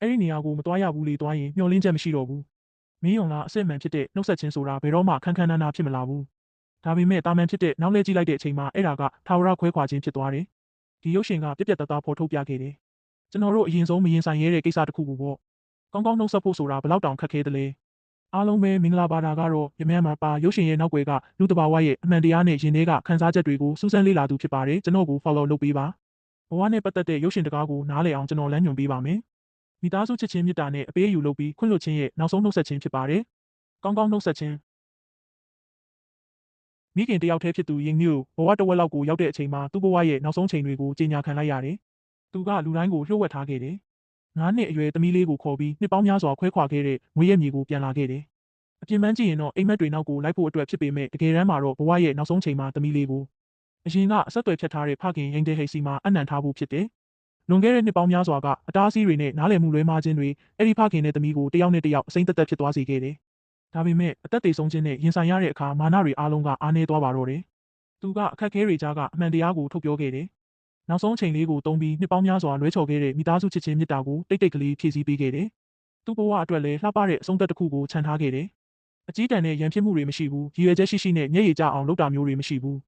အဲ့ဒီနေရာကိုမသွားရဘူးလေသွားရင်မျှော်လင့်ချက်မရှိတော့ဘူးမင်းယုံလားအစစ်မှန်ဖြစ်တဲ့နှုတ်ဆက်ခြင်းဆိုတာဘယ်တော့မှခန်းခန်းနားနားဖြစ်မလာဘူးဒါပေမဲ့တာမန်ဖြစ်တဲ့နောက်လဲကြည့်လိုက်တဲ့အချိန်မှာအဲ့ဒါကထာဝရခွဲခွာခြင်းဖြစ်သွားတယ်ဒီရုပ်ရှင်ကပြက်ပြက်သားသားဖော်ထုတ်ပြခဲ့တယ်ကျွန်တော်တို့အရင်ဆုံးမရင်ဆိုင်ရတဲ့ကိစ္စတစ်ခုကိုပေါ့ကောင်းကောင်းနှုတ်ဆက်ဖို့ဆိုတာဘယ်လောက်တောင်ခက်ခဲသလဲအားလုံးပဲမင်္ဂလာပါတာကတော့ရမန်မှာပါရုပ်ရှင်ရဲ့နောက်ွယ်ကလူတဘာဝရဲ့အမှန်တရားနဲ့ယင်ထဲကခန်းစားချက်တွေကိုစူးစမ်းလေ့လာသူဖြစ်ပါတယ်ကျွန်တော်ကို follow လုပ်ပေးပါဘဝနဲ့ပတ်သက်တဲ့ရုပ်ရှင်တကားကိုနားလည်အောင်ကျွန်တော်လမ်းညွှန်ပေးပါမယ်မိသားစုချစ်ချင်းမေတ္တာနဲ့အပေးအယူလုပ်ပြီးခွင့်လွှတ်ခြင်းရဲ့နောက်ဆုံးနှုတ်ဆက်ခြင်းဖြစ်ပါတယ်ကောင်းကောင်းနှုတ်ဆက်ခြင်းမိခင်တယောက်တည်းဖြစ်သူရင်မျိုးဘဝတစ်ဝက်လောက်ကိုရောက်တဲ့အချိန်မှာသူ့ဘဝရဲ့နောက်ဆုံးချိန်တွေကိုကြေညာခံလိုက်ရတယ်သူကလူတိုင်းကိုလျှို့ဝှက်ထားခဲ့တယ်9နှစ်အရွယ်သမီးလေးကိုခေါ်ပြီးနှစ်ပေါင်းများစွာခွဲခွာခဲ့တဲ့ငွေရမြေကိုပြန်လာခဲ့တယ်အပြင်ပန်းကြည့်ရင်တော့အိမ်မက်တွေနောက်ကိုလိုက်ဖို့အတွက်ဖြစ်ပေမဲ့တကယ်တမ်းမှာတော့ဘဝရဲ့နောက်ဆုံးချိန်မှာသမီးလေးကိုအရင်ကအဆက်အသွယ်ဖြတ်ထားတဲ့ဖခင်ရင်တဲဟိတ်စီမှာအနံ့ထားဖို့ဖြစ်တယ်လွန်ခဲ့တဲ့နှစ်ပေါင်းများစွာကအတားအဆီးတွေနဲ့နားလည်မှုလွဲမှားခြင်းတွေအဲ့ဒီဖခင်နဲ့သမီးကိုတယောက်နဲ့တယောက်အစိမ့်သက်သက်ဖြစ်သွားစေခဲ့တယ်ဒါပေမဲ့အသက်သေဆုံးခြင်းနဲ့ရင်ဆိုင်ရတဲ့အခါမာနတွေအားလုံးကအားနည်းသွားပါတော့တယ်သူကအခက်အခဲတွေကြားကအမှန်တရားကိုထုတ်ပြောခဲ့တယ်နောက်ဆုံးချိန်လေးကိုတုံးပြီးနှစ်ပေါင်းများစွာလွဲချော်ခဲ့တဲ့မိသားစုချစ်ချင်းမေတ္တာကိုတိတ်တိတ်ကလေးဖြည့်ဆည်းပေးခဲ့တယ်သူ့ဘဝအတွက်လည်းလှပတဲ့အဆုံးသက်တစ်ခုကိုခြံထားခဲ့တယ်အကြီးတန်းနဲ့ရန်ဖြစ်မှုတွေမရှိဘူးရည်ရွယ်ချက်ရှိရှိနဲ့မျက်ရည်ကျအောင်လုပ်တာမျိုးတွေမရှိဘူး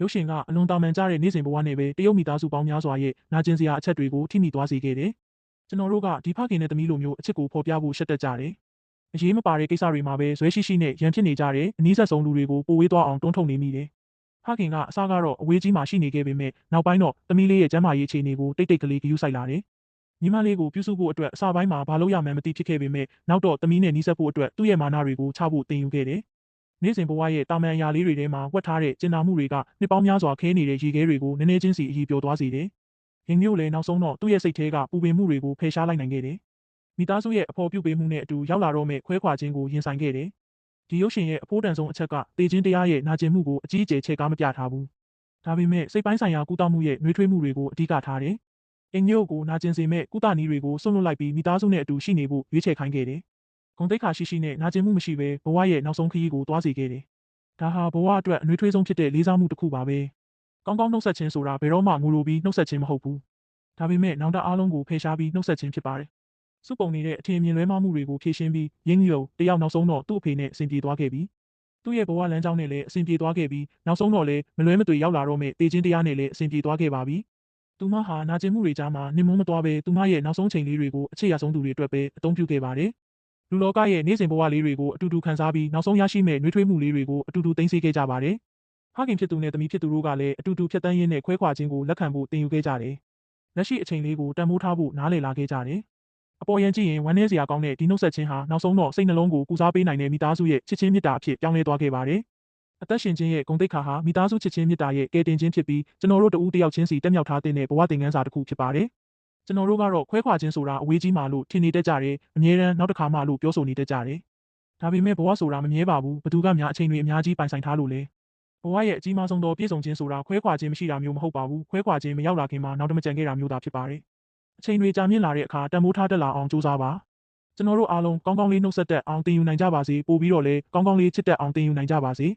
ရုပ်ရှင်ကအလွန်တာမန်ကြတဲ့နေ့စဉ်ဘဝနဲ့ပဲတရုတ်မိသားစုပေါင်းများစွာရဲ့နာကျင်စရာအချက်တွေကိုထိမိသွားစေခဲ့တယ်ကျွန်တော်တို့ကဒီဖခင်နဲ့သမီးလိုမျိုးအချစ်ကိုဖော်ပြဖို့ရှက်တတ်ကြတယ်အရေးမပါတဲ့ကိစ္စတွေမှာပဲဇွဲရှိရှိနဲ့ရန်ဖြစ်နေကြတဲ့အနည်းဆက်ဆုံးလူတွေကိုပိုဝေးသွားအောင်တွန်းထုတ်နေမိတယ်ဖခင်ကအစားကတော့အဝေးကြီးမှာရှိနေခဲ့ပေမဲ့နောက်ပိုင်းတော့သမီးလေးရဲ့ကျန်းမာရေးအခြေအနေကိုတိတ်တိတ်ကလေးဂရုစိုက်လာတယ်ညီမလေးကိုပြုစုဖို့အတွက်အစပိုင်းမှာဘာလို့ရမှန်းမသိဖြစ်ခဲ့ပေမဲ့နောက်တော့သမီးနဲ့နီးစပ်ဖို့အတွက်သူ့ရဲ့မာနတွေကိုချဖို့တင်ယူခဲ့တယ်နေ့စဉ်ဘဝရဲ့တာမန်အရာလေးတွေထဲမှာဝတ်ထားတဲ့ကျင်နာမှုတွေကနှစ်ပေါင်းများစွာခဲနေတဲ့ရေခဲတွေကိုနည်းနည်းချင်းစီအည်ပျော်သွားစေတယ်ရင်မျိုးလည်းနောက်ဆုံးတော့သူ့ရဲ့စိတ်ထဲကပူပင်မှုတွေကိုဖယ်ရှားလိုက်နိုင်ခဲ့တယ်မိသားစုရဲ့အဖော်ပြုပေးမှုနဲ့အတူရောက်လာတော့မဲ့ခွဲခွာခြင်းကိုရင်ဆိုင်ခဲ့တယ်ဒီရုပ်ရှင်ရဲ့အဖိုးတန်ဆုံးအချက်ကတေခြင်းတရားရဲ့နာကျင်မှုကိုအကြီးအကျယ်ချဲ့ကားမပြထားဘူးဒါပေမဲ့စိတ်ပိုင်းဆိုင်ရာကုသမှုရဲ့နှွေးထွေးမှုတွေကိုအဓိကထားတယ်အင်ညို့ကိုနာကျင်စေမဲ့ကုသနည်းတွေကိုဆွန့်လွတ်လိုက်ပြီးမိသားစုနဲ့အတူရှိနေဖို့ရွေးချယ်ခိုင်းခဲ့တယ်ဂုဏ်သိက္ခာရှိရှိနဲ့နာကျင်မှုမရှိဘဲဘဝရဲ့နောက်ဆုံးခရီးကိုတွားစေခဲ့တယ်ဒါဟာဘဝအတွက်အနှွေးထွေးဆုံးဖြစ်တဲ့လေးစားမှုတစ်ခုပါပဲကောင်းကောင်းနှုတ်ဆက်ခြင်းဆိုတာဘယ်တော့မှငိုလိုပြီးနှုတ်ဆက်ခြင်းမဟုတ်ဘူးဒါပေမဲ့နောင်တအားလုံးကိုဖယ်ရှားပြီးနှုတ်ဆက်ခြင်းဖြစ်ပါတယ်စုပုံနေတဲ့အထင်အမြင်လွဲမှားမှုတွေကိုဖြေရှင်းပြီးရင်းနှီးလို့တယောက်နောက်ဆုံးတော့သူ့အဖေနဲ့အဆင်ပြေသွားခဲ့ပြီးသူ့ရဲ့ဘဝလမ်းကြောင်းနဲ့လည်းအဆင်ပြေသွားခဲ့ပြီးနောက်ဆုံးတော့လည်းမလွဲမသွေရောက်လာတော့မဲ့တေခြင်းတရားနဲ့လည်းအဆင်ပြေသွားခဲ့ပါပြီသူမဟာနာကျင်မှုတွေကြားမှာနှင်မုန်းမသွားပဲသူမရဲ့နောက်ဆုံးချိန်လေးတွေကိုအခြေရဆုံးသူတွေအတွက်ပဲအသုံးပြုခဲ့ပါတယ်လူလောကရဲ့နေ့စဉ်ဘဝလေးတွေကိုအတူတူခံစားပြီးနောက်ဆုံးရရှိမဲ့နှွေးထွေးမှုလေးတွေကိုအတူတူသိမ်းဆည်းခဲ့ကြပါတယ်ဖခင်ဖြစ်သူနဲ့သမီးဖြစ်သူတို့ကလည်းအတူတူဖြတ်တန်းရင်းနဲ့ခွဲခွာခြင်းကိုလက်ခံဖို့တင်ယူခဲ့ကြတယ်လက်ရှိအချိန်လေးကိုတန်ဖိုးထားဖို့နားလည်လာခဲ့ကြတယ်အပေါ်ယံကြည့်ရင်ဝမ်းနည်းစရာကောင်းတဲ့ဒီနှုတ်ဆက်ခြင်းဟာနောက်ဆုံးတော့စိတ်နှလုံးကိုကုစားပေးနိုင်တဲ့မိသားစုရဲ့ချစ်ချင်းမေတ္တာအဖြစ်ပြောင်းလဲသွားခဲ့ပါတယ်အသက်ရှင်ခြင်းရဲ့ဂုဏ်သိက္ခာဟာမိသားစုချစ်ချင်းမေတ္တာရဲ့ကယ်တင်ခြင်းဖြစ်ပြီးကျွန်တော်တို့တဦးတယောက်ချင်းစီတက်မြောက်ထားတဲ့ဘဝသင်ခန်းစာတစ်ခုဖြစ်ပါတယ်ကျွန်တော်တို့ကတော့ခွဲခွာခြင်းဆိုတာအဝေးကြီးမှလို့ထင်နေတတ်ကြတယ်အမြဲတမ်းနောက်တစ်ခါမှလို့ပြောဆိုနေတတ်ကြတယ်ဒါပေမဲ့ဘဝဆိုတာမမြဲပါဘူးဘသူကများအချိန်တွေအများကြီးပိုင်ဆိုင်ထားလို့လဲဘဝရဲ့အကြီးမားဆုံးသောပြည့်စုံခြင်းဆိုတာခွဲခွာခြင်းမရှိတာမျိုးမဟုတ်ပါဘူးခွဲခွာခြင်းမရောက်လာခင်မှာနောက်တမကြံခဲ့တာမျိုးသာဖြစ်ပါတယ်အချိန်တွေကြာမြင့်လာတဲ့အခါတန်ဖိုးထားတတ်လာအောင်ကြိုးစားပါကျွန်တော်တို့အားလုံးကောင်းကောင်းလေးနှုတ်ဆက်တတ်အောင်သင်ယူနိုင်ကြပါစေပို့ပြီးတော့လည်းကောင်းကောင်းလေးချစ်တတ်အောင်သင်ယူနိုင်ကြပါစေ